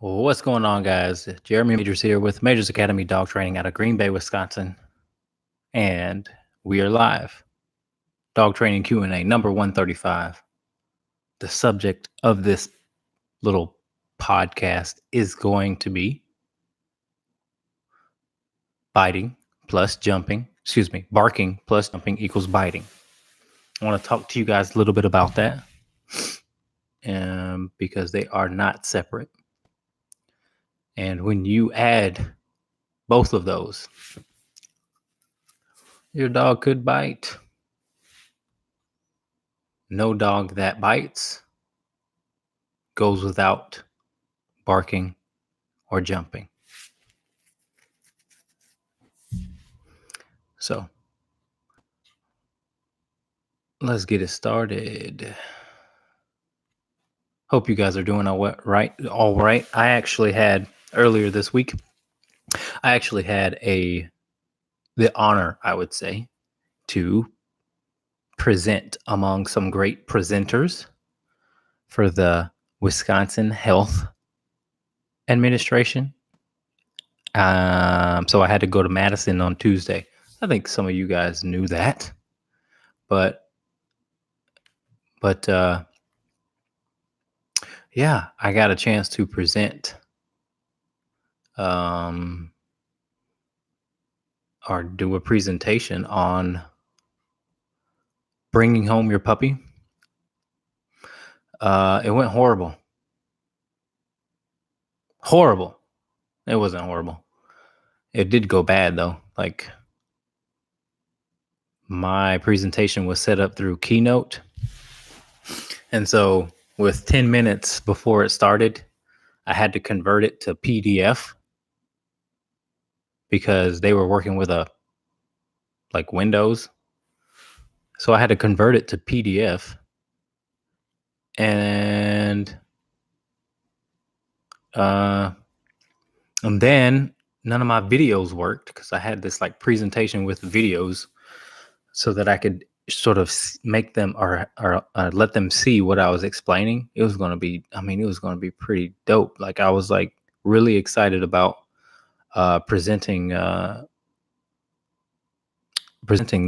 What's going on, guys? Jeremy Majors here with Majors Academy Dog Training out of Green Bay, Wisconsin, and we are live. Dog Training Q&A number 135. The subject of this little podcast is going to be barking plus jumping equals biting. I want to talk to you guys a little bit about that, because they are not separate. And when you add both of those, your dog could bite. No dog that bites goes without barking or jumping. So let's get it started. Hope you guys are doing all right. I actually had earlier this week, the honor, I would say, to present among some great presenters for the Wisconsin Health Administration. So I had to go to Madison on Tuesday. I think some of you guys knew that, but yeah, I got a chance to present or do a presentation on bringing home your puppy. It went horrible. It wasn't horrible. It did go bad though. Like, my presentation was set up through Keynote, and so with 10 minutes before it started, I had to convert it to PDF because they were working with Windows. So I had to convert it to PDF, and then none of my videos worked because I had this presentation with videos so that I could sort of make them or let them see what I was explaining. It was going to be pretty dope. I was really excited about presenting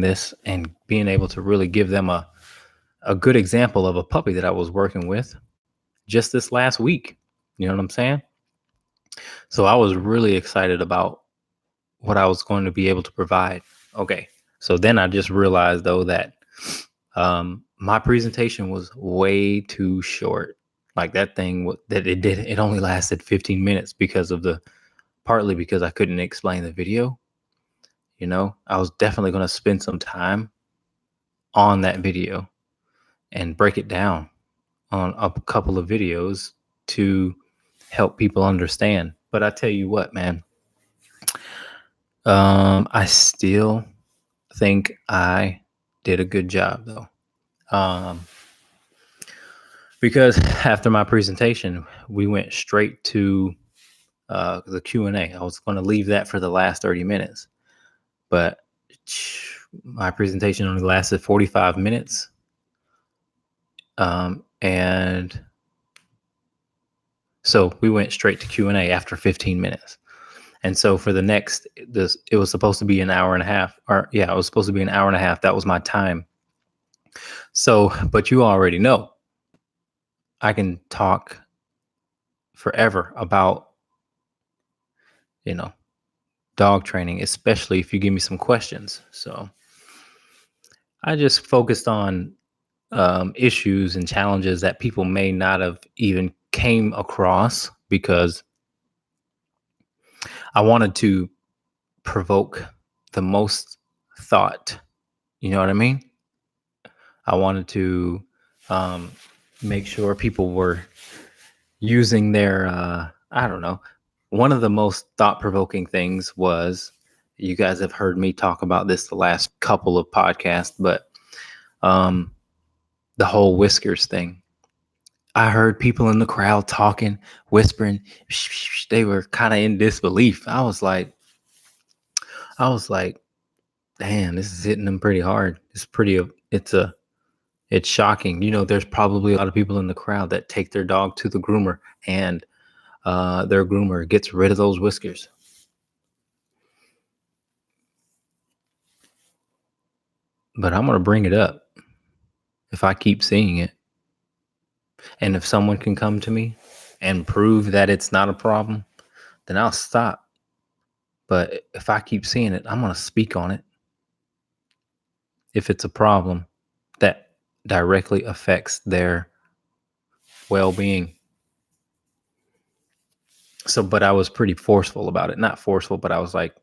this and being able to really give them a good example of a puppy that I was working with just this last week. You know what I'm saying? So I was really excited about what I was going to be able to provide. Okay. So then I just realized though that my presentation was way too short. It only lasted 15 minutes partly because I couldn't explain the video. You know, I was definitely going to spend some time on that video and break it down on a couple of videos to help people understand. But I tell you what, man, I still think I did a good job though. Because after my presentation, we went straight to the Q&A. I was going to leave that for the last 30 minutes, but my presentation only lasted 45 minutes. And so we went straight to Q&A after 15 minutes. And so for it was supposed to be an hour and a half, it was supposed to be an hour and a half. That was my time. So, but you already know, I can talk forever about, dog training, especially if you give me some questions. So I just focused on issues and challenges that people may not have even came across, because I wanted to provoke the most thought. You know what I mean? I wanted to make sure people were using their, I don't know. One of the most thought-provoking things was, you guys have heard me talk about this the last couple of podcasts, but the whole Wiskers thing. I heard people in the crowd talking, whispering. They were kind of in disbelief. I was like, damn, this is hitting them pretty hard. It's shocking. There's probably a lot of people in the crowd that take their dog to the groomer and their groomer gets rid of those whiskers. But I'm going to bring it up if I keep seeing it. And if someone can come to me and prove that it's not a problem, then I'll stop. But if I keep seeing it, I'm going to speak on it. If it's a problem that directly affects their well-being. So, but I was pretty forceful about it. Not forceful, but I was like,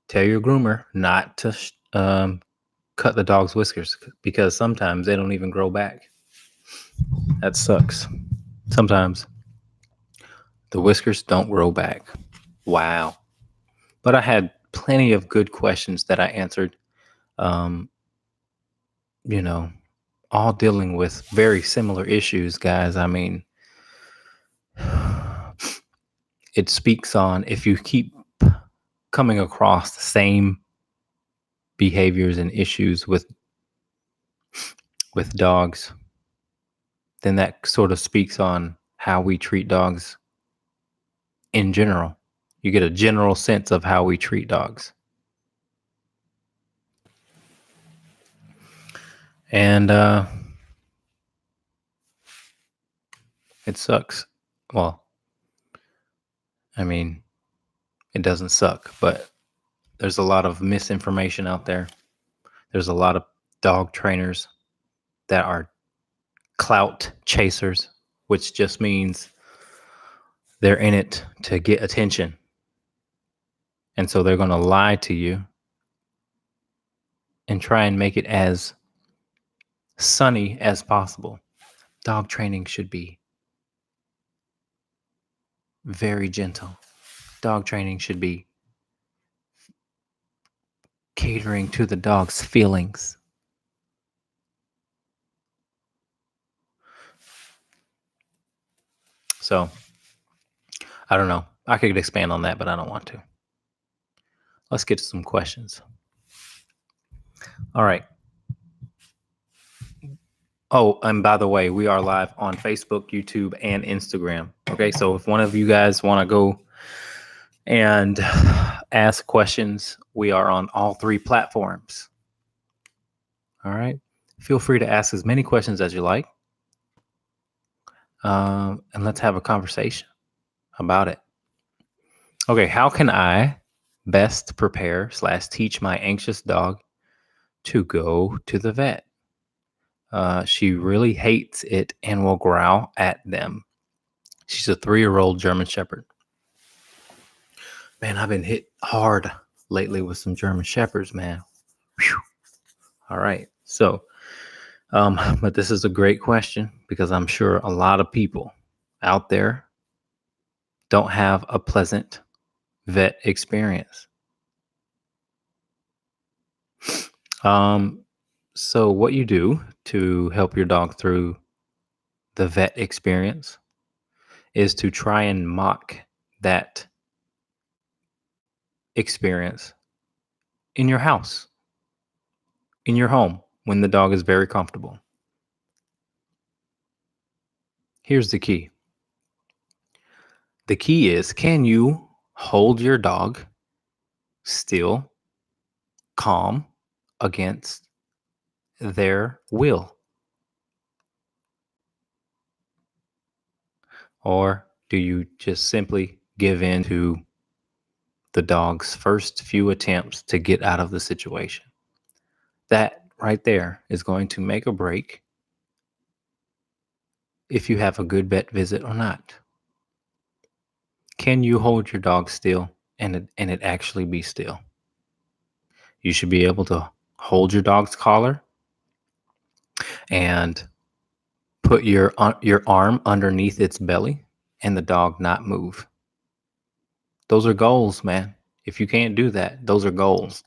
tell your groomer not to cut the dog's whiskers, because sometimes they don't even grow back. That sucks. Sometimes the whiskers don't grow back. Wow. But I had plenty of good questions that I answered, you know, all dealing with very similar issues, guys. I mean, it speaks on, if you keep coming across the same behaviors and issues with dogs, then that sort of speaks on how we treat dogs in general. You get a general sense of how we treat dogs. And it sucks. Well, I mean, it doesn't suck, but there's a lot of misinformation out there. There's a lot of dog trainers that are clout chasers, which just means they're in it to get attention. And so they're going to lie to you and try and make it as sunny as possible. Dog training should be very gentle. Dog training should be catering to the dog's feelings. So, I don't know. I could expand on that, but I don't want to. Let's get to some questions. All right. Oh, and by the way, we are live on Facebook, YouTube, and Instagram. Okay, so if one of you guys want to go and ask questions, we are on all three platforms. All right. Feel free to ask as many questions as you like. And let's have a conversation about it. Okay, how can I best prepare / teach my anxious dog to go to the vet? She really hates it and will growl at them. She's a 3-year-old German Shepherd. Man, I've been hit hard lately with some German Shepherds, man. Whew. All right. So, but this is a great question, because I'm sure a lot of people out there don't have a pleasant vet experience. So what you do to help your dog through the vet experience is to try and mock that experience in your house, in your home, when the dog is very comfortable. Here's the key. The key is, can you hold your dog still, calm, against their will? Or do you just simply give in to the dog's first few attempts to get out of the situation? That right there is going to make or break if you have a good vet visit or not. Can you hold your dog still and it actually be still? You should be able to hold your dog's collar and put your arm underneath its belly and the dog not move. Those are goals, man. If you can't do that, those are goals.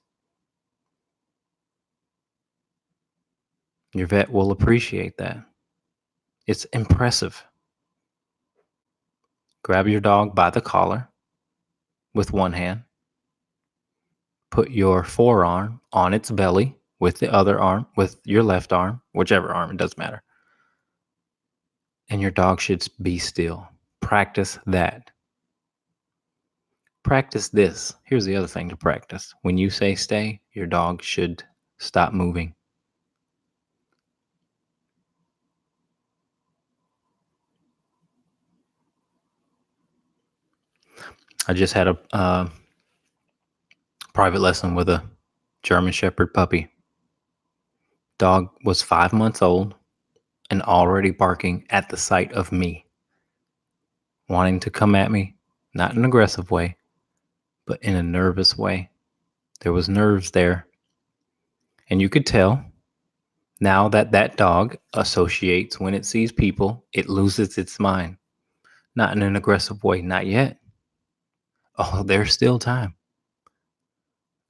Your vet will appreciate that. It's impressive. Grab your dog by the collar with one hand. Put your forearm on its belly with the other arm, with your left arm, whichever arm, it doesn't matter. And your dog should be still. Practice that. Practice this. Here's the other thing to practice. When you say stay, your dog should stop moving. I just had a private lesson with a German Shepherd puppy. Dog was 5 months old and already barking at the sight of me, wanting to come at me, not in an aggressive way, but in a nervous way. There was nerves there. And you could tell now that that dog associates when it sees people, it loses its mind. Not in an aggressive way, not yet. Oh, there's still time.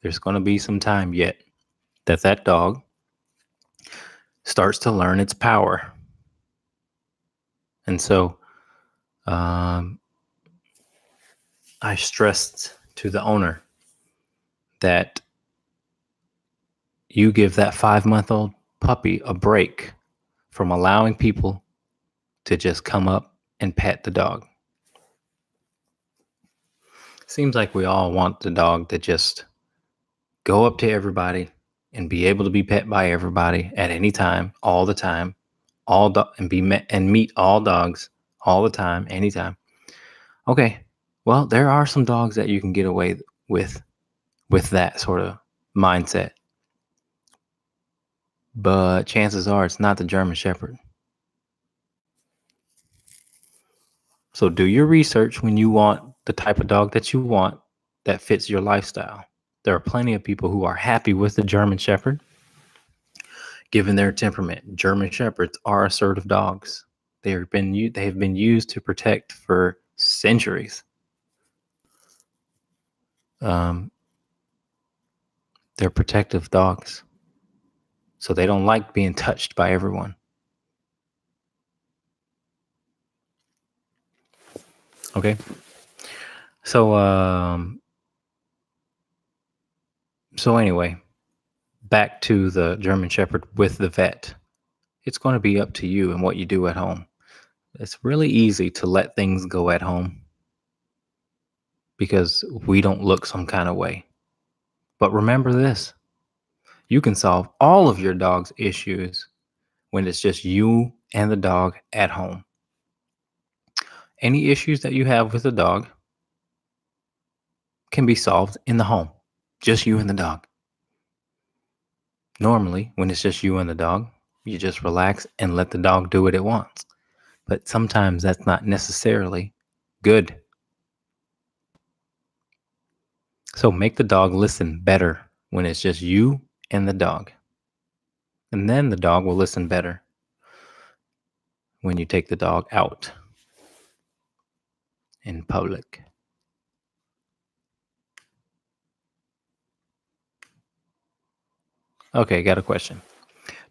There's going to be some time yet that that dog starts to learn its power. And so I stressed to the owner that you give that 5-month-old puppy a break from allowing people to just come up and pet the dog. Seems like we all want the dog to just go up to everybody and be able to be pet by everybody at any time, all the time, and be met and meet all dogs all the time, anytime. Okay, well, there are some dogs that you can get away with that sort of mindset, but chances are it's not the German Shepherd. So do your research when you want the type of dog that you want that fits your lifestyle. There are plenty of people who are happy with the German Shepherd, given their temperament. German Shepherds are assertive dogs. They have been used to protect for centuries. They're protective dogs, so they don't like being touched by everyone. Okay, so anyway, back to the German Shepherd with the vet. It's going to be up to you and what you do at home. It's really easy to let things go at home because we don't look some kind of way. But remember this, you can solve all of your dog's issues when it's just you and the dog at home. Any issues that you have with the dog can be solved in the home, just you and the dog. Normally, when it's just you and the dog, you just relax and let the dog do what it wants. But sometimes that's not necessarily good. So make the dog listen better when it's just you and the dog. And then the dog will listen better when you take the dog out in public. Okay, got a question.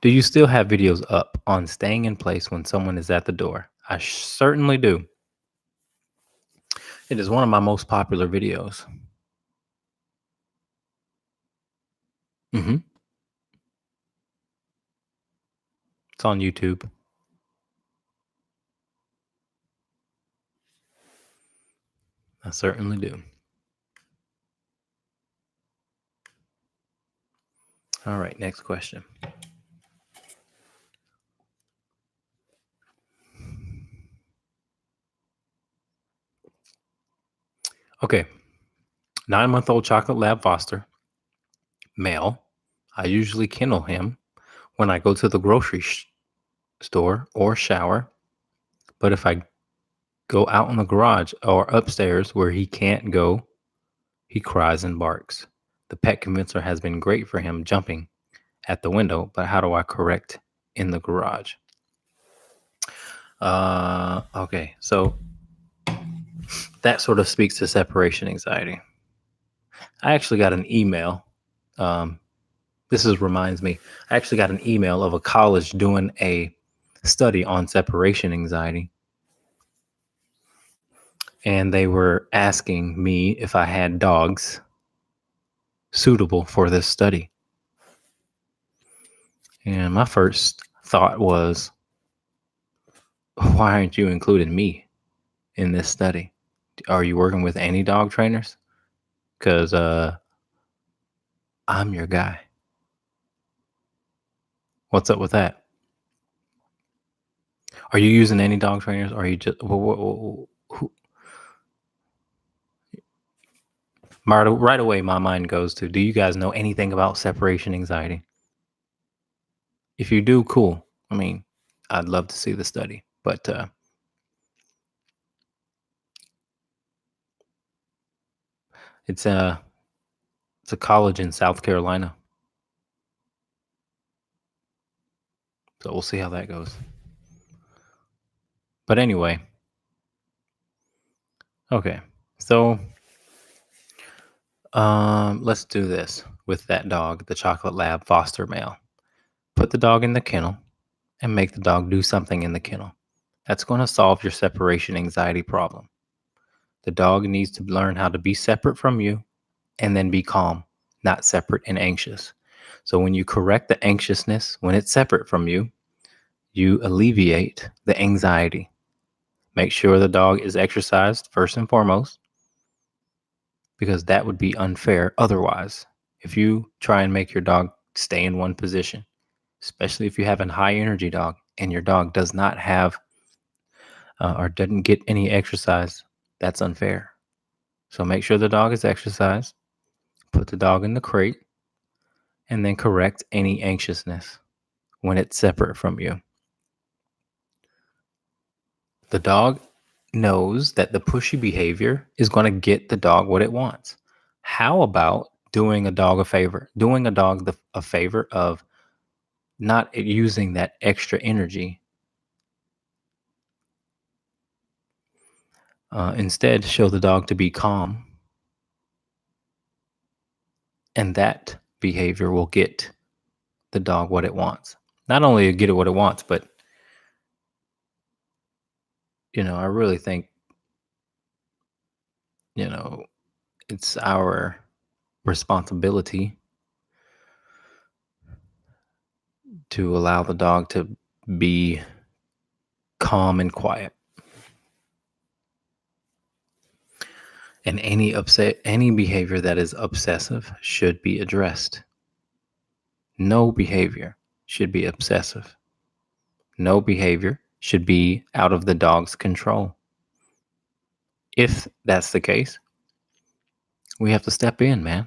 Do you still have videos up on staying in place when someone is at the door? I certainly do. It is one of my most popular videos. Mm-hmm. It's on YouTube. I certainly do. All right, next question. Okay. 9-month-old chocolate lab Foster, male. I usually kennel him when I go to the grocery store or shower. But if I go out in the garage or upstairs where he can't go, he cries and barks. The pet convincer has been great for him jumping at the window, but how do I correct in the garage? Okay, so that sort of speaks to separation anxiety. I actually got an email. Reminds me, I actually got an email of a college doing a study on separation anxiety. And they were asking me if I had dogs suitable for this study. And my first thought was, why aren't you including me in this study? Are you working with any dog trainers? because I'm your guy. What's up with that? Are you using any dog trainers, or are you just right away? My mind goes to: do you guys know anything about separation anxiety? If you do, cool. I mean, I'd love to see the study, but it's a college in South Carolina, so we'll see how that goes. But anyway, okay, so let's do this with that dog, the chocolate lab foster male. Put the dog in the kennel and make the dog do something in the kennel. That's going to solve your separation anxiety problem. The dog needs to learn how to be separate from you and then be calm, not separate and anxious. So when you correct the anxiousness when it's separate from you, you alleviate the anxiety. Make sure the dog is exercised first and foremost, because that would be unfair otherwise. If you try and make your dog stay in one position, especially if you have a high energy dog and your dog does not have or doesn't get any exercise, that's unfair. So make sure the dog is exercised, put the dog in the crate, and then correct any anxiousness when it's separate from you. The dog knows that the pushy behavior is going to get the dog what it wants. How about doing a dog a favor? Doing a dog a favor of not using that extra energy. Instead, show the dog to be calm, and that behavior will get the dog what it wants. Not only get it what it wants, but I really think it's our responsibility to allow the dog to be calm and quiet. And any behavior that is obsessive should be addressed. No behavior should be obsessive. No behavior should be out of the dog's control. If that's the case, we have to step in, man.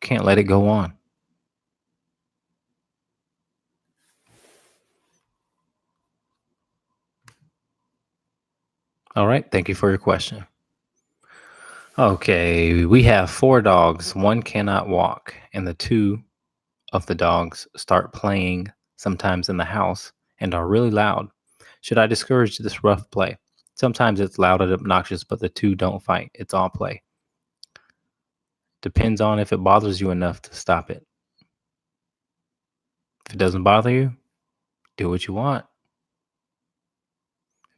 Can't let it go on. All right. Thank you for your question. Okay. We have 4 dogs. One cannot walk, and the 2 of the dogs start playing sometimes in the house and are really loud. Should I discourage this rough play? Sometimes it's loud and obnoxious, but the 2 don't fight. It's all play. Depends on if it bothers you enough to stop it. If it doesn't bother you, do what you want.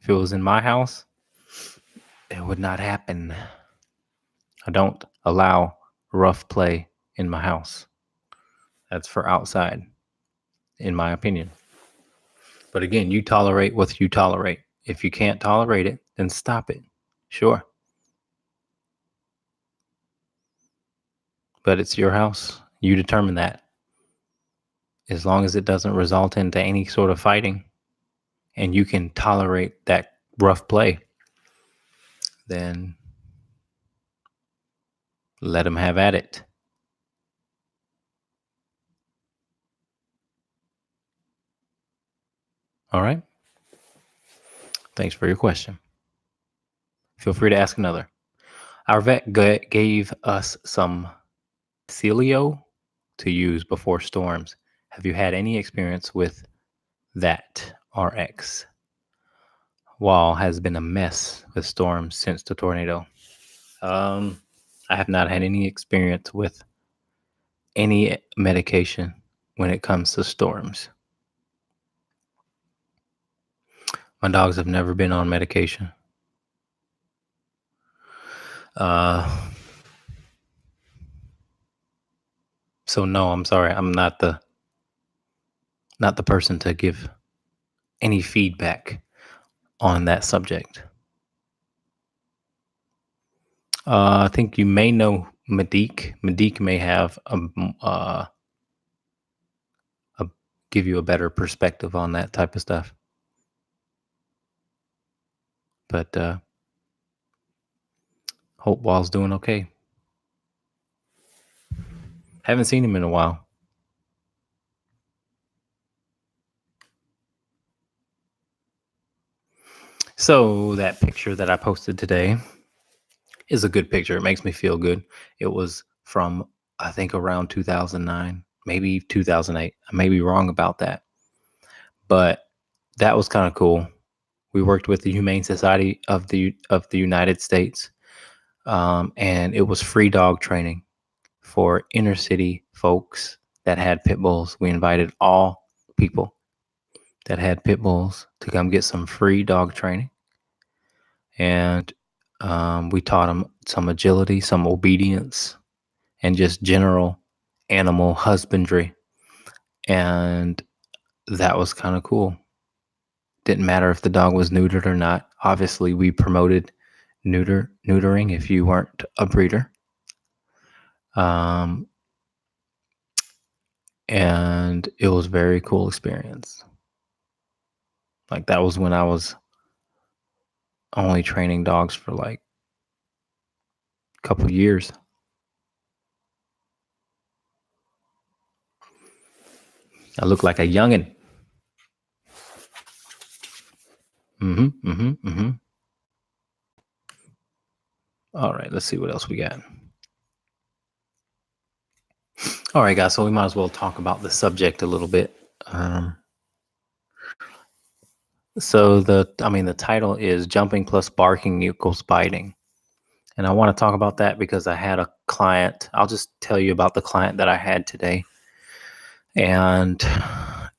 If it was in my house, it would not happen. I don't allow rough play in my house. That's for outside, in my opinion. But again, you tolerate what you tolerate. If you can't tolerate it, then stop it. Sure. But it's your house. You determine that. As long as it doesn't result into any sort of fighting and you can tolerate that rough play, then let them have at it. All right. Thanks for your question. Feel free to ask another. Our vet gave us some Celio to use before storms. Have you had any experience with that? RX wall has been a mess with storms since the tornado. I have not had any experience with any medication when it comes to storms. My dogs have never been on medication. So no, I'm sorry. I'm not the person to give any feedback on that subject. I think you may know Medik. Medik may have a give you a better perspective on that type of stuff. But hope Wall's doing okay. Haven't seen him in a while. So that picture that I posted today is a good picture. It makes me feel good. It was from, I think, around 2009, maybe 2008. I may be wrong about that, but that was kind of cool. We worked with the Humane Society of the United States, and it was free dog training for inner city folks that had pit bulls. We invited all people that had pit bulls to come get some free dog training, and we taught them some agility, some obedience, and just general animal husbandry. And that was kind of cool. Didn't matter if the dog was neutered or not. Obviously, we promoted neutering if you weren't a breeder. And it was a very cool experience. Like, that was when I was only training dogs for like a couple years. I look like a youngin'. All right, let's see what else we got. All right, guys, so we might as well talk about the subject a little bit. So the title is Jumping plus Barking equals Biting. And I want to talk about that because I had a client. I'll just tell you about the client that I had today. And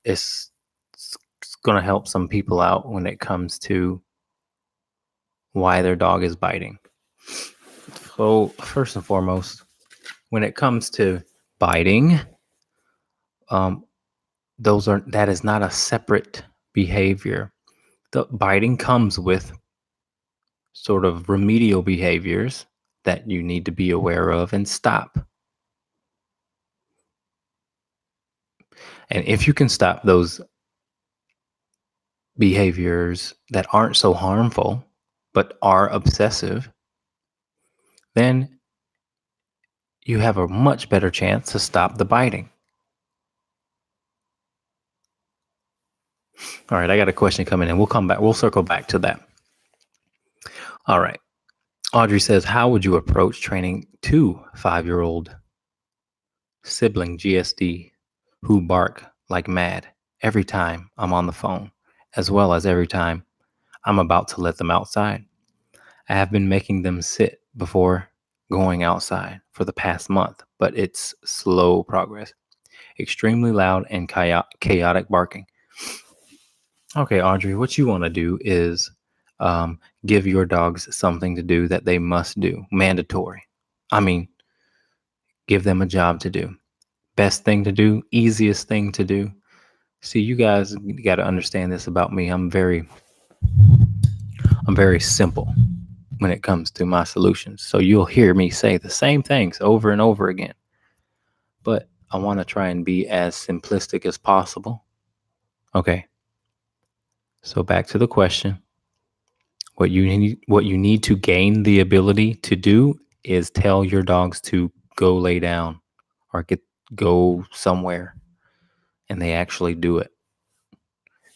it's going to help some people out when it comes to why their dog is biting. So first and foremost, when it comes to biting, that is not a separate behavior. The biting comes with sort of remedial behaviors that you need to be aware of and stop. And if you can stop those behaviors that aren't so harmful but are obsessive, then you have a much better chance to stop the biting. All right, I got a question coming in. We'll circle back to that. All right. Audrey says, how would you approach training 2 5-year-old sibling GSD who bark like mad every time I'm on the phone, as well as every time I'm about to let them outside? I have been making them sit before going outside for the past month, but it's slow progress. Extremely loud and chaotic barking. Okay, Audrey, what you want to do is give your dogs something to do that they must do, mandatory. Give them a job to do. Best thing to do, easiest thing to do. See, you guys got to understand this about me. I'm very simple when it comes to my solutions. So you'll hear me say the same things over and over again. But I want to try and be as simplistic as possible. Okay. So back to the question. What you need to gain the ability to do is tell your dogs to go lay down or go somewhere, and they actually do it.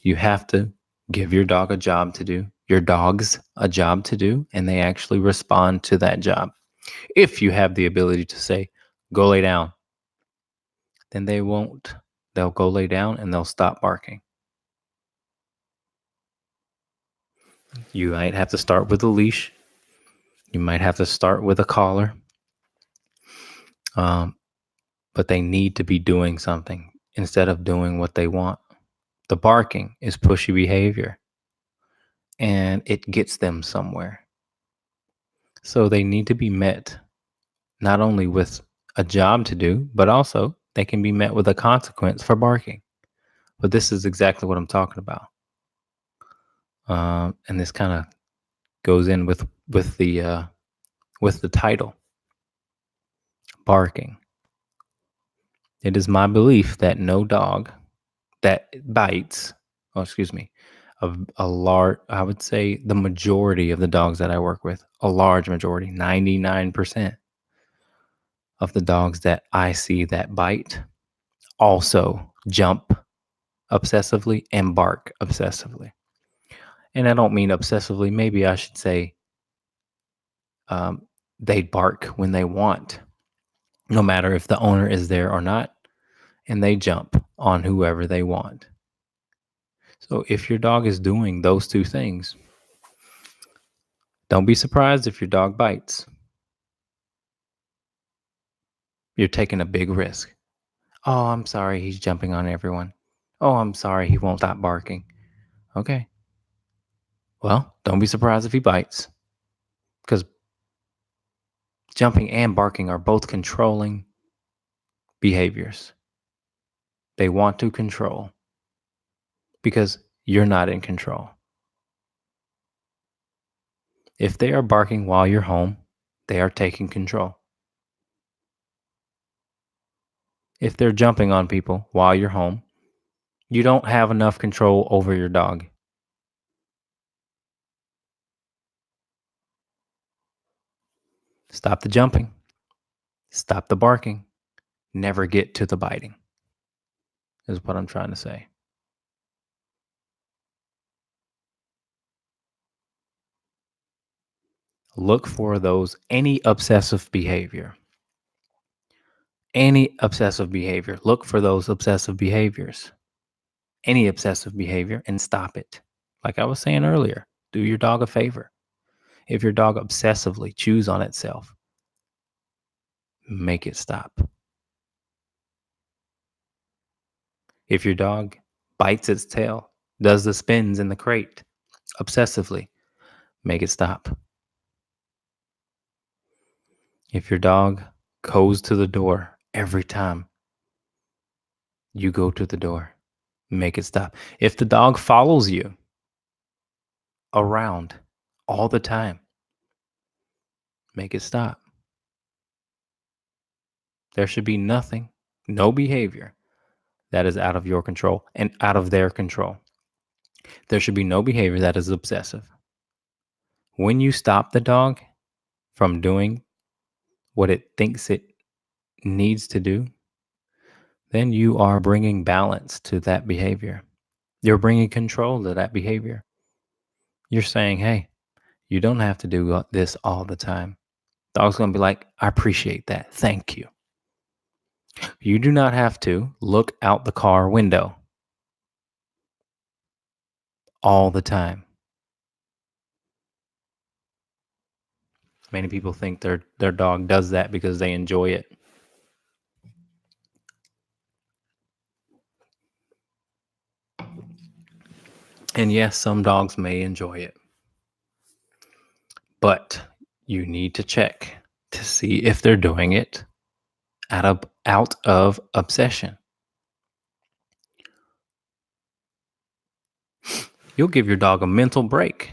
You have to give your dog a job to do, your dogs a job to do, and they actually respond to that job. If you have the ability to say, go lay down, then they won't. They'll go lay down and they'll stop barking. You might have to start with a leash. You might have to start with a collar. But they need to be doing something instead of doing what they want. The barking is pushy behavior, and it gets them somewhere. So they need to be met not only with a job to do, but also they can be met with a consequence for barking. But this is exactly what I'm talking about. And this kind of goes in with the with the title, Barking. It is my belief that no dog that bites, oh, excuse me, a large, I would say the majority of the dogs that I work with, a large majority, 99% of the dogs that I see that bite also jump obsessively and bark obsessively. And I don't mean obsessively, maybe I should say um, they bark when they want, no matter if the owner is there or not, and they jump on whoever they want. So if your dog is doing those two things, don't be surprised if your dog bites. You're taking a big risk. Oh, I'm sorry, he's jumping on everyone. Oh, I'm sorry, he won't stop barking. Okay. Well, don't be surprised if he bites, because jumping and barking are both controlling behaviors. They want to control because you're not in control. If they are barking while you're home, they are taking control. If they're jumping on people while you're home, you don't have enough control over your dog. Stop the jumping. Stop the barking. Never get to the biting, is what I'm trying to say. Look for those, any obsessive behavior. Any obsessive behavior. Look for those obsessive behaviors. Any obsessive behavior and stop it. Like I was saying earlier, do your dog a favor. If your dog obsessively chews on itself, make it stop. If your dog bites its tail, does the spins in the crate obsessively, make it stop. If your dog goes to the door every time you go to the door, make it stop. If the dog follows you around all the time, make it stop. There should be nothing, no behavior that is out of your control and out of their control. There should be no behavior that is obsessive. When you stop the dog from doing what it thinks it needs to do, then you are bringing balance to that behavior. You're bringing control to that behavior. You're saying, hey, you don't have to do this all the time. Dog's going to be like, I appreciate that. Thank you. You do not have to look out the car window all the time. Many people think their dog does that because they enjoy it. And yes, some dogs may enjoy it. But you need to check to see if they're doing it out of obsession. You'll give your dog a mental break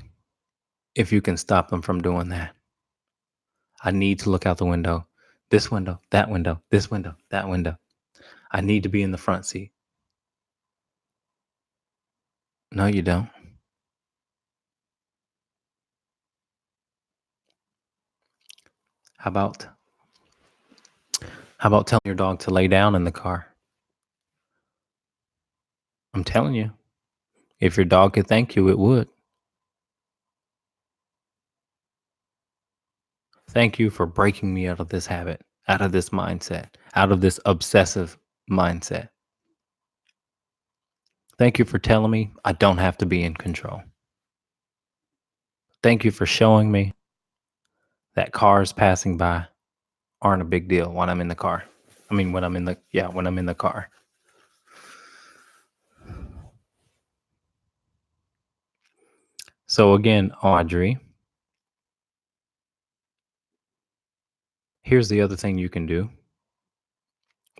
if you can stop them from doing that. I need to look out the window. This window, that window, this window, that window. I need to be in the front seat. No, you don't. How about telling your dog to lay down in the car? I'm telling you, if your dog could thank you, it would. Thank you for breaking me out of this habit, out of this mindset, out of this obsessive mindset. Thank you for telling me I don't have to be in control. Thank you for showing me that cars passing by aren't a big deal when I'm in the car. I mean, when I'm in the car. So again, Audrey, here's the other thing you can do.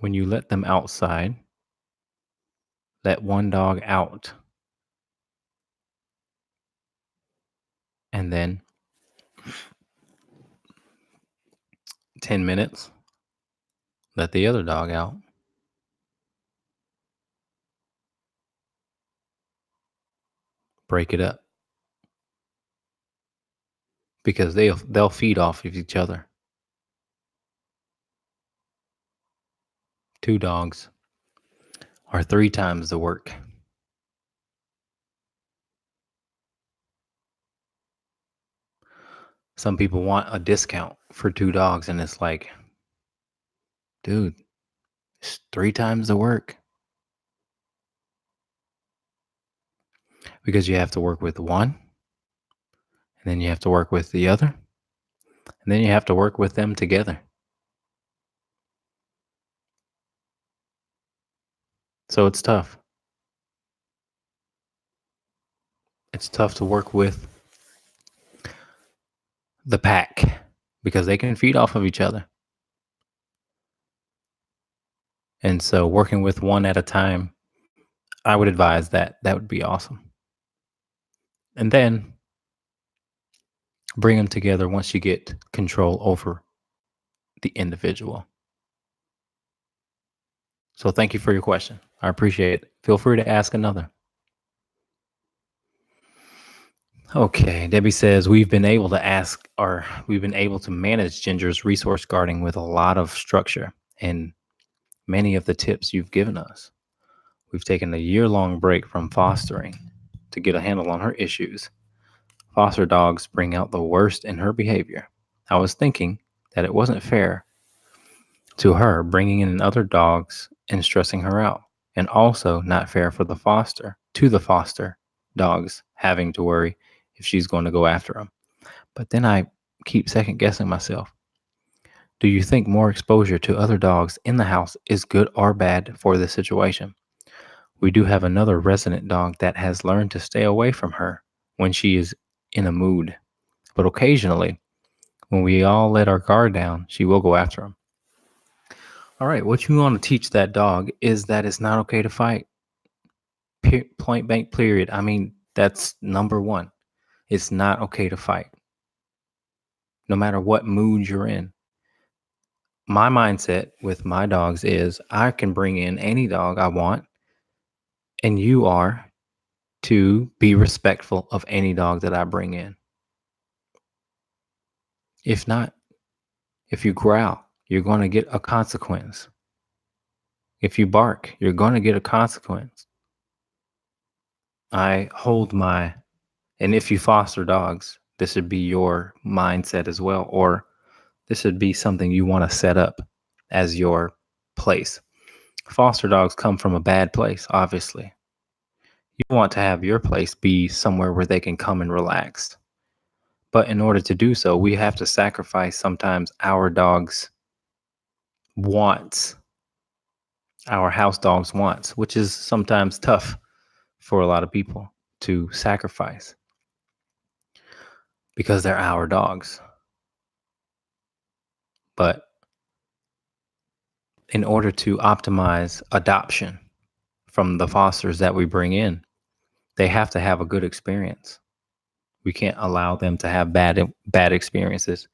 When you let them outside, let one dog out. And then 10 minutes, let the other dog out. Break it up because they'll feed off of each other. Two dogs are three times the work. Some people want a discount for two dogs, and it's like, dude, it's three times the work because you have to work with one, and then you have to work with the other, and then you have to work with them together. So it's tough. It's tough to work with the pack because they can feed off of each other. And so working with one at a time, I would advise that. That would be awesome. And then bring them together once you get control over the individual. So thank you for your question. I appreciate it. Feel free to ask another. Okay, Debbie says we've been able to manage Ginger's resource guarding with a lot of structure and many of the tips you've given us. We've taken a year-long break from fostering to get a handle on her issues. Foster dogs bring out the worst in her behavior. I was thinking that it wasn't fair to her bringing in other dogs and stressing her out, and also not fair for the foster dogs having to worry if she's going to go after them. But then I keep second guessing myself. Do you think more exposure to other dogs in the house is good or bad for this situation? We do have another resident dog that has learned to stay away from her when she is in a mood, but occasionally, when we all let our guard down, she will go after him. All right, what you want to teach that dog is that it's not okay to fight. Point blank, period. I mean, that's number one. It's not okay to fight, no matter what mood you're in. My mindset with my dogs is I can bring in any dog I want, and you are to be respectful of any dog that I bring in. If not, if you growl, you're going to get a consequence. If you bark, you're going to get a consequence. I hold my, and if you foster dogs, this would be your mindset as well, or this would be something you want to set up as your place. Foster dogs come from a bad place, obviously. You want to have your place be somewhere where they can come and relax. But in order to do so, we have to sacrifice sometimes our dogs' wants, our house dogs' wants, which is sometimes tough for a lot of people to sacrifice because they're our dogs. But in order to optimize adoption from the fosters that we bring in, they have to have a good experience. We can't allow them to have bad experiences,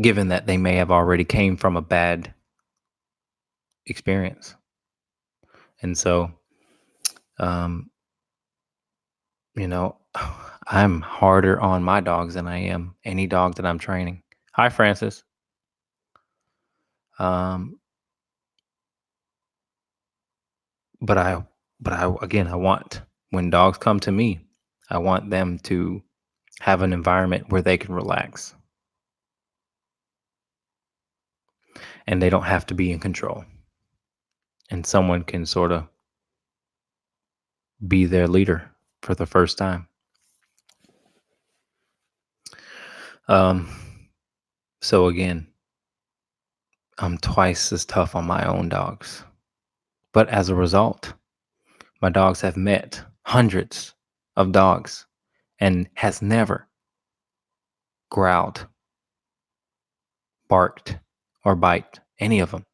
given that they may have already came from a bad experience. And so, you know, I'm harder on my dogs than I am any dog that I'm training. Hi, Francis. Um, but I, again, I want, when dogs come to me, I want them to have an environment where they can relax and they don't have to be in control. And someone can sort of be their leader for the first time. So again, I'm twice as tough on my own dogs. But as a result, my dogs have met hundreds of dogs and has never growled, barked, or bite any of them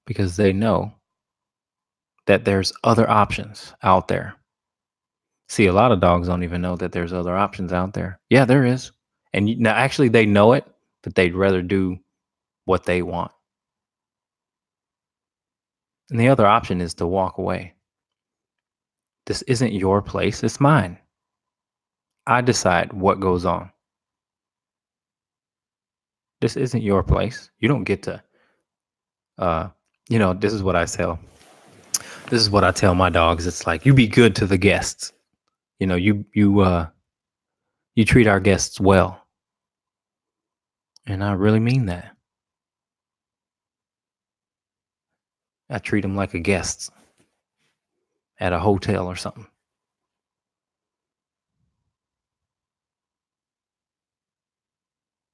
because they know that there's other options out there. See, a lot of dogs don't even know that there's other options out there. Yeah, there is. And now, actually, they know it, but they'd rather do what they want. And the other option is to walk away. This isn't your place, it's mine. I decide what goes on. This isn't your place. You don't get to, uh, this is what I tell. This is what I tell my dogs. It's like, you be good to the guests. You treat our guests well. And I really mean that. I treat them like a guest at a hotel or something.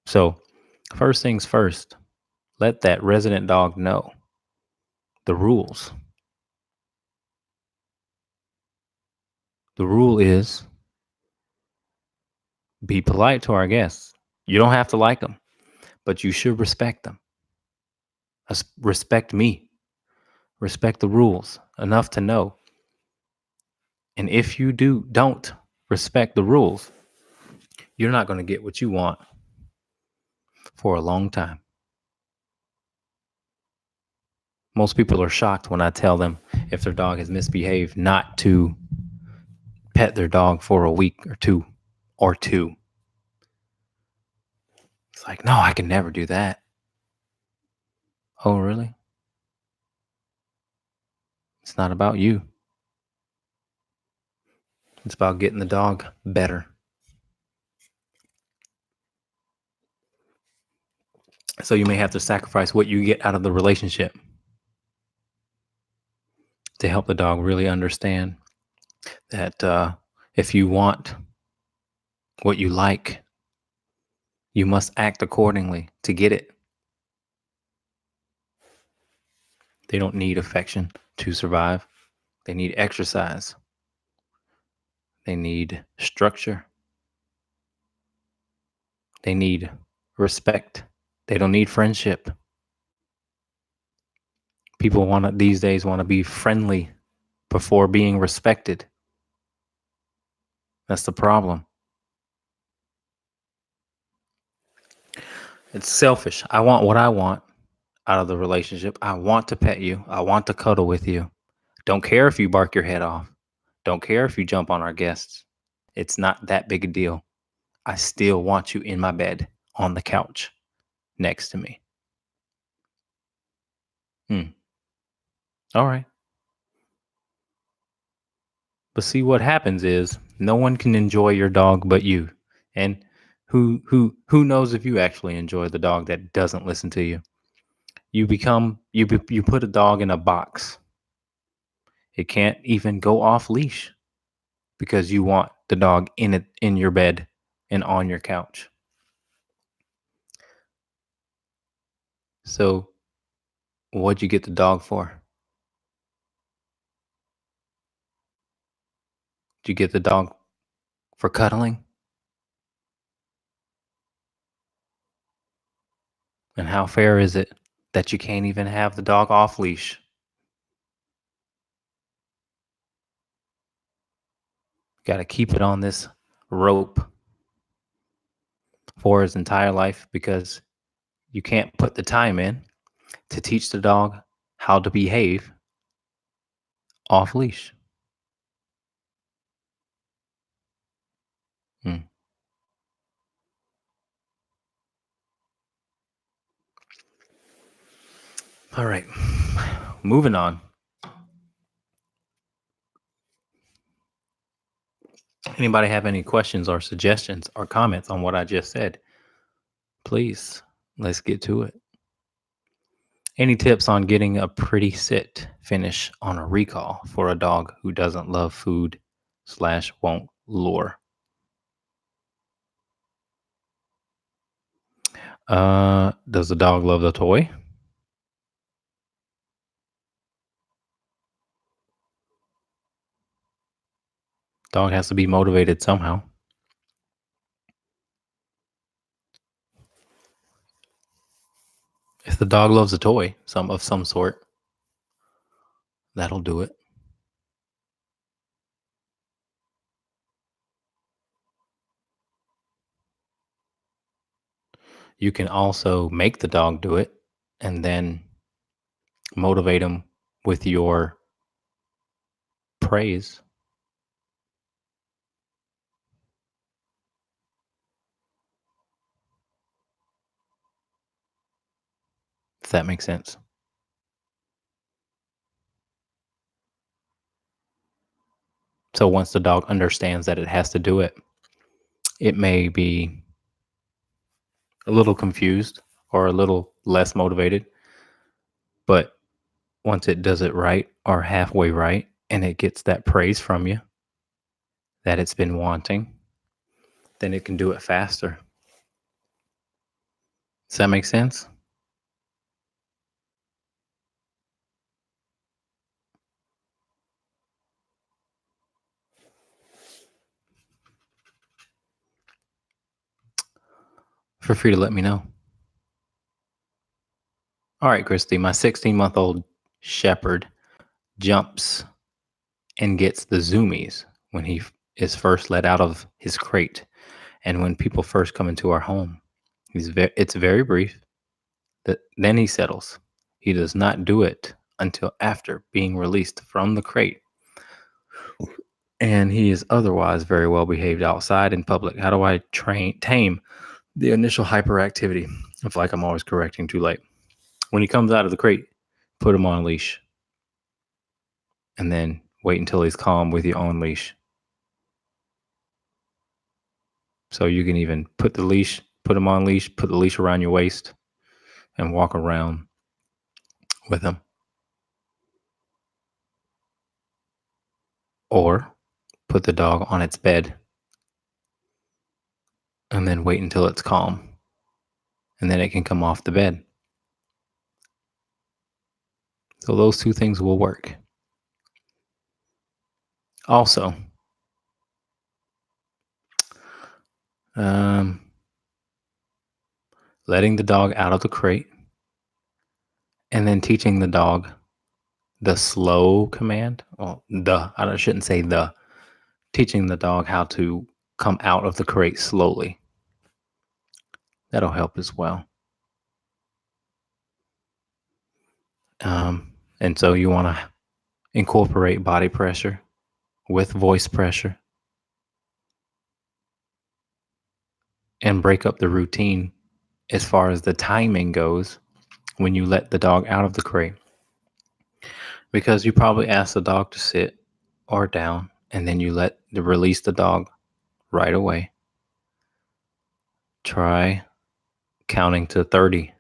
So, first things first, let that resident dog know the rules. The rule is be polite to our guests. You don't have to like them, but you should respect them. Respect me. Respect the rules enough to know. And if you don't respect the rules, you're not going to get what you want for a long time. Most people are shocked when I tell them if their dog has misbehaved not to pet their dog for a week or two. It's like, no, I can never do that. Oh, really? It's not about you. It's about getting the dog better. So you may have to sacrifice what you get out of the relationship to help the dog really understand that if you want what you like, you must act accordingly to get it. They don't need affection to survive. They need exercise. They need structure. They need respect. They don't need friendship. People these days want to be friendly before being respected. That's the problem. It's selfish. I want what I want out of the relationship. I want to pet you. I want to cuddle with you. Don't care if you bark your head off. Don't care if you jump on our guests. It's not that big a deal. I still want you in my bed on the couch next to me. All right. But see, what happens is no one can enjoy your dog but you. And who knows if you actually enjoy the dog that doesn't listen to you? You put a dog in a box. It can't even go off leash because you want the dog in your bed and on your couch. So what'd you get the dog for? Did you get the dog for cuddling? And how fair is it that you can't even have the dog off leash? Got to keep it on this rope for his entire life because you can't put the time in to teach the dog how to behave off leash. Hmm. All right. Moving on. Anybody have any questions or suggestions or comments on what I just said? Please, let's get to it. Any tips on getting a pretty sit finish on a recall for a dog who doesn't love food / won't lure? Does the dog love the toy? Dog has to be motivated somehow. If the dog loves a toy, some sort, that'll do it. You can also make the dog do it and then motivate them with your praise. If that makes sense. So once the dog understands that it has to do it, it may be a little confused or a little less motivated. But once it does it right or halfway right and it gets that praise from you that it's been wanting, then it can do it faster. Does that make sense? Feel free to let me know. All right, Christy, my 16-month-old shepherd jumps and gets the zoomies when he is first let out of his crate and when people first come into our home. It's very brief. Then he settles. He does not do it until after being released from the crate. And he is otherwise very well behaved outside in public. How do I tame the initial hyperactivity? I feel like I'm always correcting too late. When he comes out of the crate, put him on a leash. And then wait until he's calm with your own leash. So you can even put him on leash, put the leash around your waist and walk around with him. Or put the dog on its bed and then wait until it's calm. And then it can come off the bed. So those two things will work. Also, letting the dog out of the crate and then teaching the dog the slow command. Well, I shouldn't say the. Teaching the dog how to come out of the crate slowly. That'll help as well. And so you want to incorporate body pressure with voice pressure and break up the routine as far as the timing goes when you let the dog out of the crate. Because you probably ask the dog to sit or down and then you release the dog right away. Try counting to 30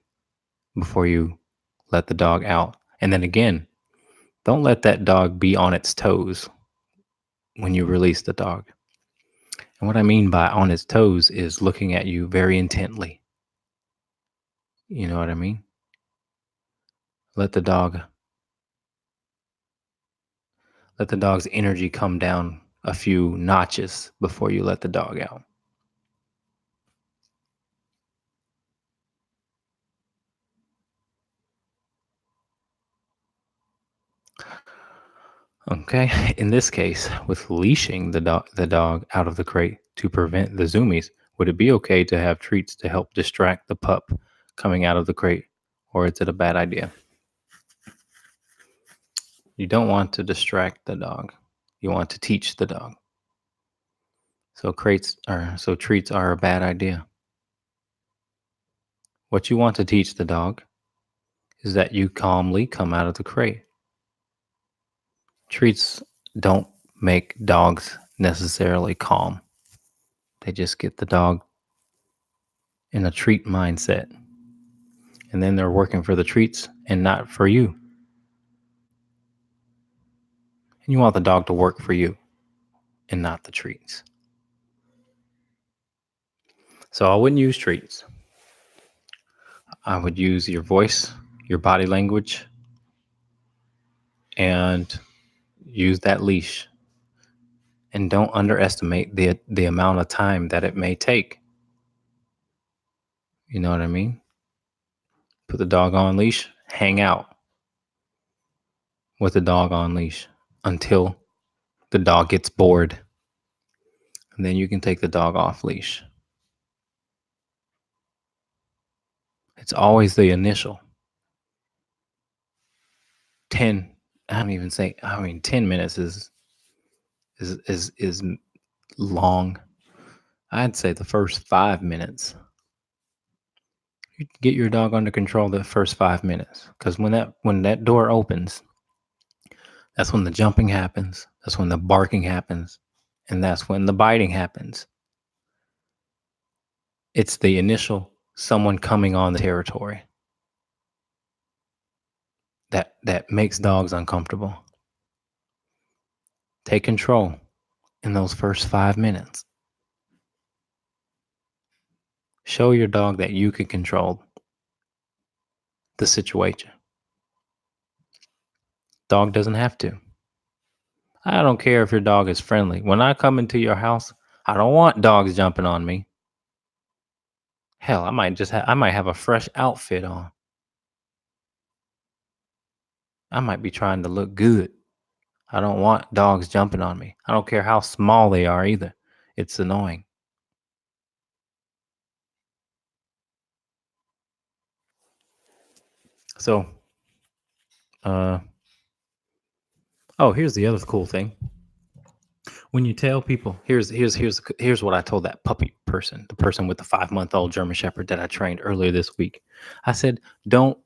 before you let the dog out. And then again, don't let that dog be on its toes when you release the dog. And what I mean by on its toes is looking at you very intently. You know what I mean? Let the dog's energy come down a few notches before you let the dog out. Okay, in this case, with leashing the dog out of the crate to prevent the zoomies, would it be okay to have treats to help distract the pup coming out of the crate, or is it a bad idea? You don't want to distract the dog. You want to teach the dog. So treats are a bad idea. What you want to teach the dog is that you calmly come out of the crate. Treats don't make dogs necessarily calm. They just get the dog in a treat mindset. And then they're working for the treats and not for you. And you want the dog to work for you and not the treats. So I wouldn't use treats. I would use your voice, your body language, and use that leash. And don't underestimate the amount of time that it may take. You know what I mean? Put the dog on leash, hang out with the dog on leash until the dog gets bored. And then you can take the dog off leash. It's always the initial 10. I don't even say. I mean, 10 minutes is long. I'd say the first 5 minutes. You get your dog under control the first 5 minutes, because when that door opens, that's when the jumping happens. That's when the barking happens, and that's when the biting happens. It's the initial someone coming on the territory that makes dogs uncomfortable. Take control in those first 5 minutes. Show your dog that you can control the situation. Dog doesn't have to. I don't care if your dog is friendly. When I come into your house, I don't want dogs jumping on me. Hell, I might have a fresh outfit on. I might be trying to look good. I don't want dogs jumping on me. I don't care how small they are either. It's annoying. So, here's the other cool thing. When you tell people, here's what I told that puppy person, the person with the 5-month-old German Shepherd that I trained earlier this week. I said, don't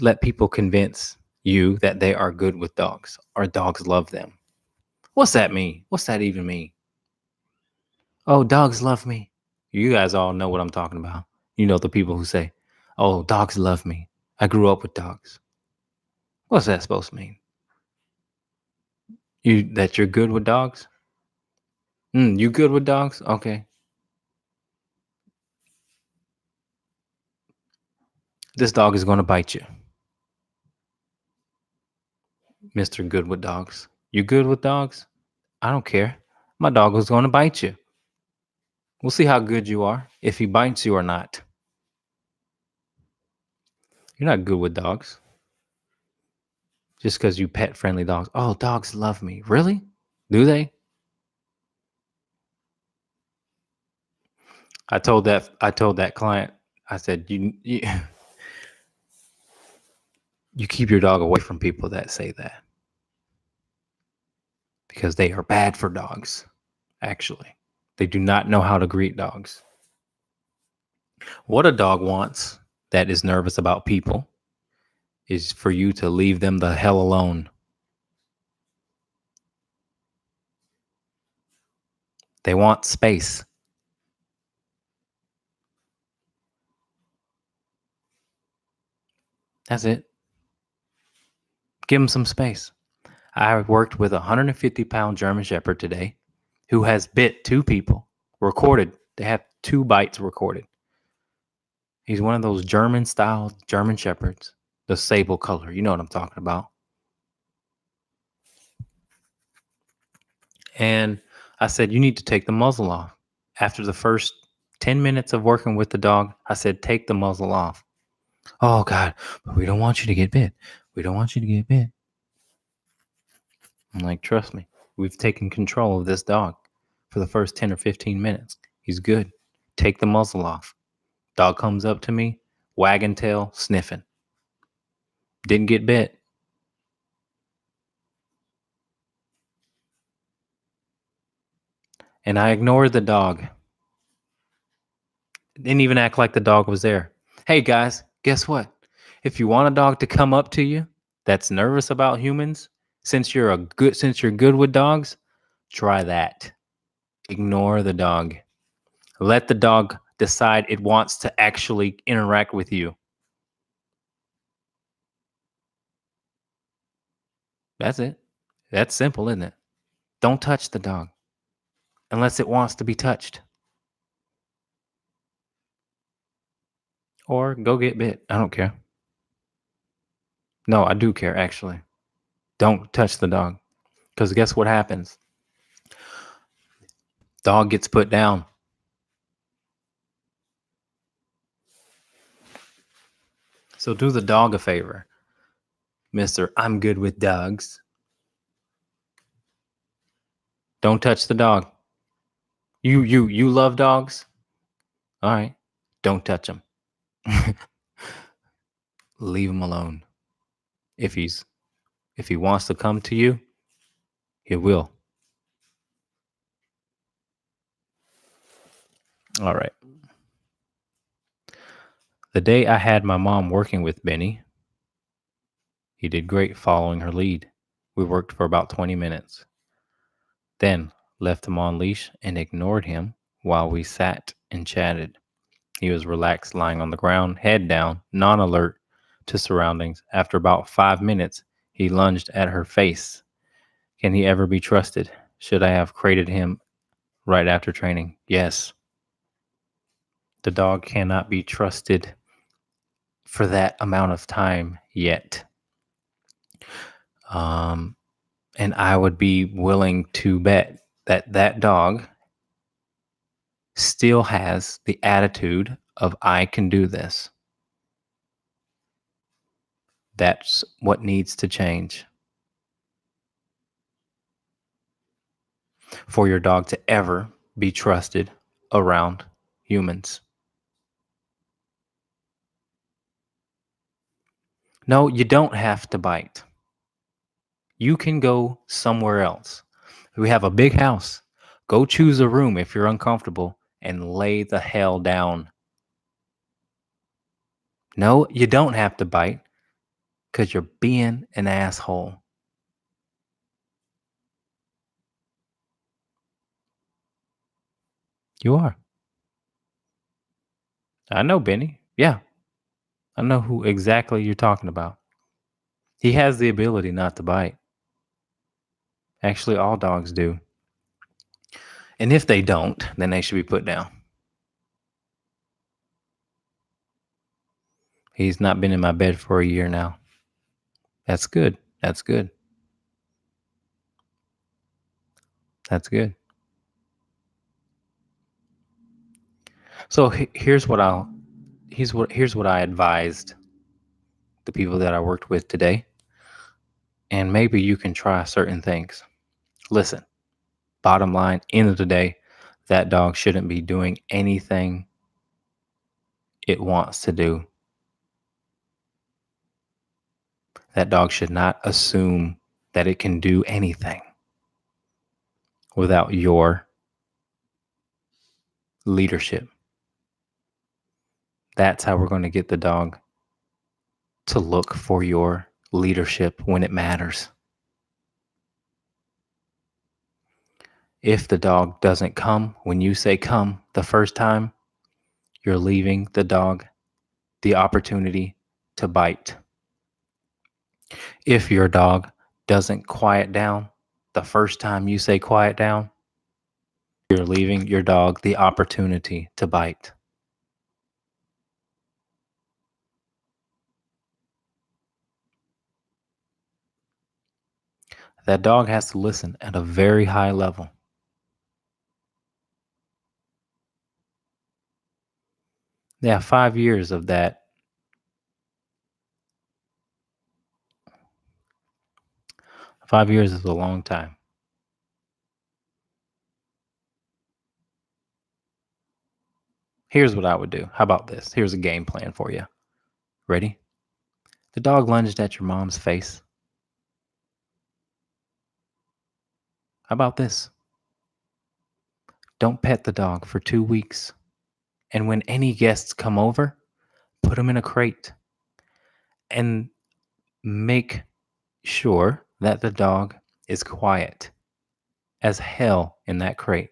let people convince you that they are good with dogs or dogs love them. What's that mean? What's that even mean? Oh, dogs love me. You guys all know what I'm talking about. You know the people who say, oh, dogs love me. I grew up with dogs. What's that supposed to mean? That you're good with dogs? You good with dogs? Okay. This dog is going to bite you. Mr. Good with dogs. You good with dogs? I don't care. My dog was going to bite you. We'll see how good you are if he bites you or not. You're not good with dogs. Just because you pet friendly dogs. Oh, dogs love me. Really? Do they? I told that client, I said, you keep your dog away from people that say that, because they are bad for dogs. Actually, they do not know how to greet dogs. What a dog wants that is nervous about people is for you to leave them the hell alone. They want space. That's it. Give them some space. I worked with a 150-pound German Shepherd today who has bit 2 people, recorded. They have 2 bites recorded. He's one of those German-style German Shepherds, the sable color. You know what I'm talking about. And I said, you need to take the muzzle off. After the first 10 minutes of working with the dog, I said, take the muzzle off. Oh, God, but we don't want you to get bit. We don't want you to get bit. I'm like, trust me, we've taken control of this dog for the first 10 or 15 minutes. He's good. Take the muzzle off. Dog comes up to me, wagging tail, sniffing. Didn't get bit. And I ignored the dog. Didn't even act like the dog was there. Hey guys, guess what? If you want a dog to come up to you that's nervous about humans, since you're good with dogs, try that. Ignore the dog. Let the dog decide it wants to actually interact with you. That's it. That's simple, isn't it? Don't touch the dog unless it wants to be touched. Or go get bit. I don't care. No, I do care, actually. Don't touch the dog. Because guess what happens? Dog gets put down. So do the dog a favor, Mr. I'm good with dogs. Don't touch the dog. You love dogs? All right. Don't touch them. Leave him alone. If he's if he wants to come to you, he will. All right. The day I had my mom working with Benny, he did great following her lead. We worked for about 20 minutes. Then left him on leash and ignored him while we sat and chatted. He was relaxed, lying on the ground, head down, non alert to surroundings. After about 5 minutes, he lunged at her face. Can he ever be trusted? Should I have crated him right after training? Yes. The dog cannot be trusted for that amount of time yet. Um, and I would be willing to bet that that dog still has the attitude of I can do this. That's what needs to change for your dog to ever be trusted around humans. No, you don't have to bite. You can go somewhere else. We have a big house. Go choose a room if you're uncomfortable and lay the hell down. No, you don't have to bite because you're being an asshole. You are. I know, Benny. Yeah, I know who exactly you're talking about. He has the ability not to bite. Actually, all dogs do. And if they don't, then they should be put down. He's not been in my bed for a year now. That's good. That's good. That's good. So here's what I advised the people that I worked with today. And maybe you can try certain things. Listen, bottom line, end of the day, that dog shouldn't be doing anything it wants to do. That dog should not assume that it can do anything without your leadership. That's how we're going to get the dog to look for your leadership when it matters. If the dog doesn't come when you say come the first time, you're leaving the dog the opportunity to bite. If your dog doesn't quiet down the first time you say quiet down, you're leaving your dog the opportunity to bite. That dog has to listen at a very high level. Yeah, 5 years of that. 5 years is a long time. Here's what I would do. How about this? Here's a game plan for you. Ready? The dog lunged at your mom's face. How about this? Don't pet the dog for 2 weeks. And when any guests come over, put them in a crate and make sure that the dog is quiet as hell in that crate.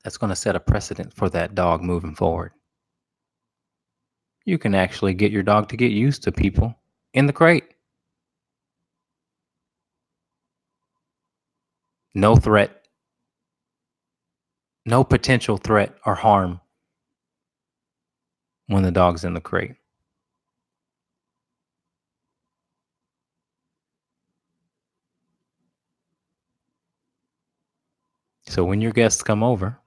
That's going to set a precedent for that dog moving forward. You can actually get your dog to get used to people in the crate. No threat, no potential threat or harm when the dog's in the crate. So when your guests come over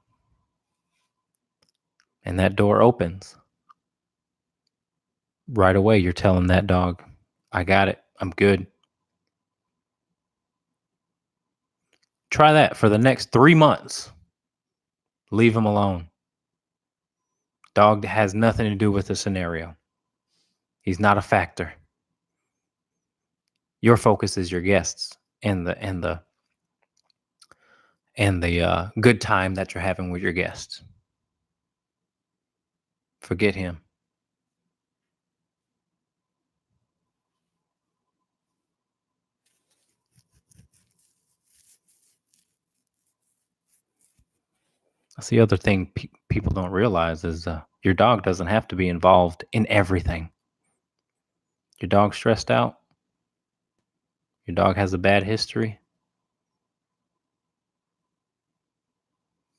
and that door opens, right away you're telling that dog, I got it. I'm good. Try that for the next 3 months. Leave him alone. Dog has nothing to do with the scenario. He's not a factor. Your focus is your guests and the good time that you're having with your guests. Forget him. That's the other thing people don't realize is your dog doesn't have to be involved in everything. Your dog's stressed out. Your dog has a bad history.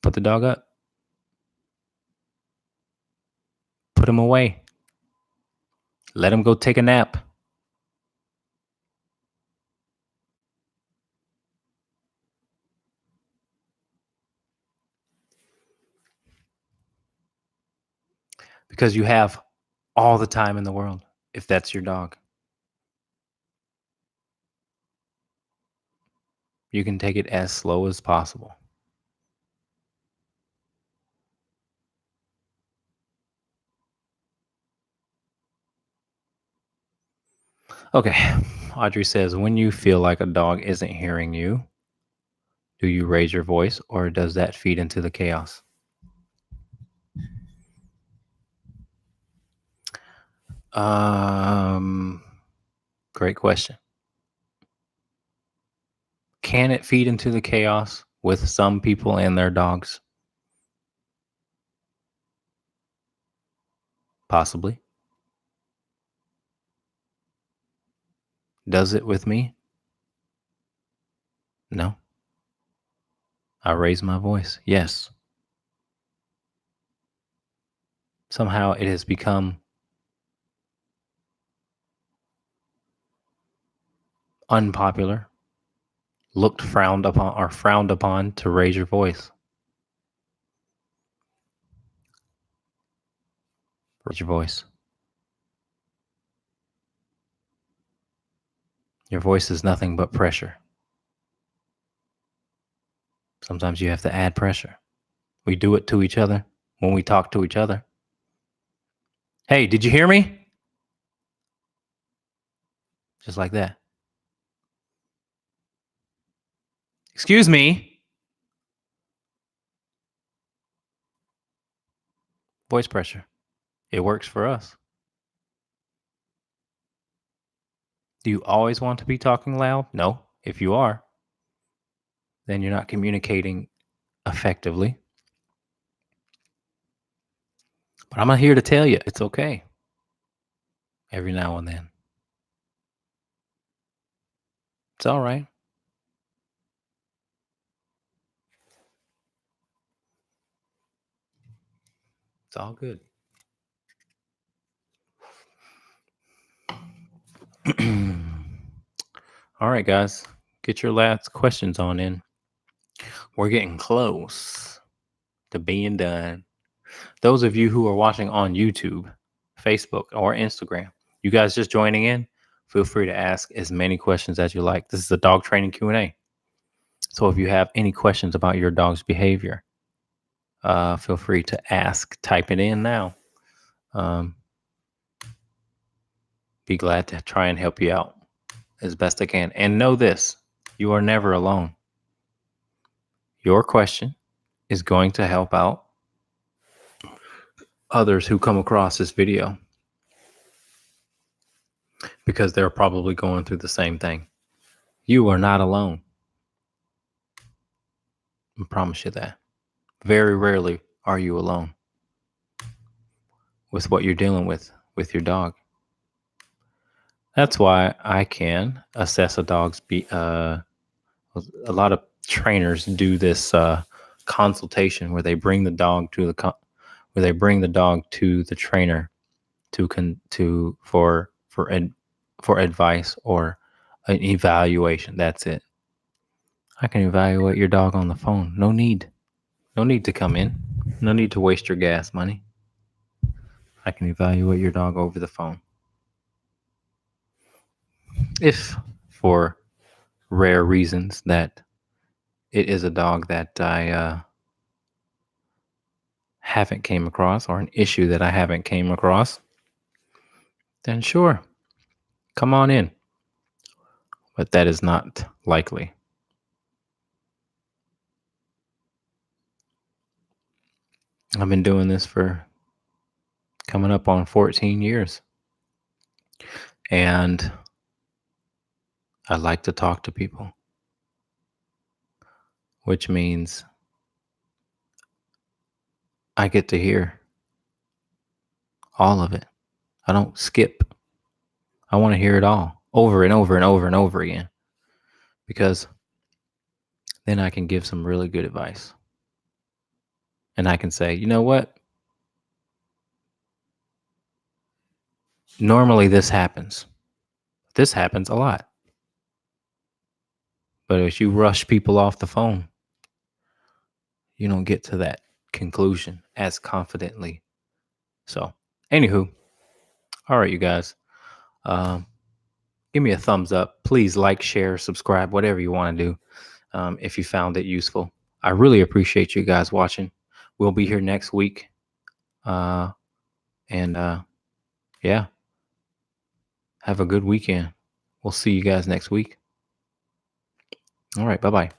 Put the dog up. Put him away. Let him go take a nap. Because you have all the time in the world if that's your dog. You can take it as slow as possible. Okay. Audrey says, when you feel like a dog isn't hearing you, do you raise your voice or does that feed into the chaos? Great question. Can it feed into the chaos with some people and their dogs? Possibly. Does it with me? No. I raise my voice. Yes. Somehow it has become unpopular, frowned upon to raise your voice. Raise your voice. Your voice is nothing but pressure. Sometimes you have to add pressure. We do it to each other when we talk to each other. Hey, did you hear me? Just like that. Excuse me. Voice pressure. It works for us. Do you always want to be talking loud? No. If you are, then you're not communicating effectively. But I'm not here to tell you it's okay every now and then. It's all right. It's all good. All right, guys. Get your last questions on in. We're getting close to being done. Those of you who are watching on YouTube, Facebook, or Instagram, you guys just joining in, feel free to ask as many questions as you like. This is a dog training Q&A. So if you have any questions about your dog's behavior, feel free to ask. Type it in now. Be glad to try and help you out as best I can. And know this, you are never alone. Your question is going to help out others who come across this video because they're probably going through the same thing. You are not alone. I promise you that. Very rarely are you alone with what you're dealing with your dog. That's why I can assess a dog's a lot of trainers do this consultation where they bring the dog to the trainer for advice or an evaluation. That's it. I can evaluate your dog on the phone. No need to come in. No need to waste your gas money. I can evaluate your dog over the phone. If for rare reasons that it is a dog that I haven't came across, or an issue that I haven't came across, then sure, come on in. But that is not likely. I've been doing this for coming up on 14 years. And I like to talk to people, which means I get to hear all of it. I don't skip. I want to hear it all over and over and over and over again, because then I can give some really good advice. And I can say, you know what? Normally this happens. This happens a lot. But if you rush people off the phone, you don't get to that conclusion as confidently. So, anywho, all right, you guys. Um, Give me a thumbs up. Please like, share, subscribe, whatever you want to do, if you found it useful. I really appreciate you guys watching. We'll be here next week. And yeah, have a good weekend. We'll see you guys next week. All right. Bye bye.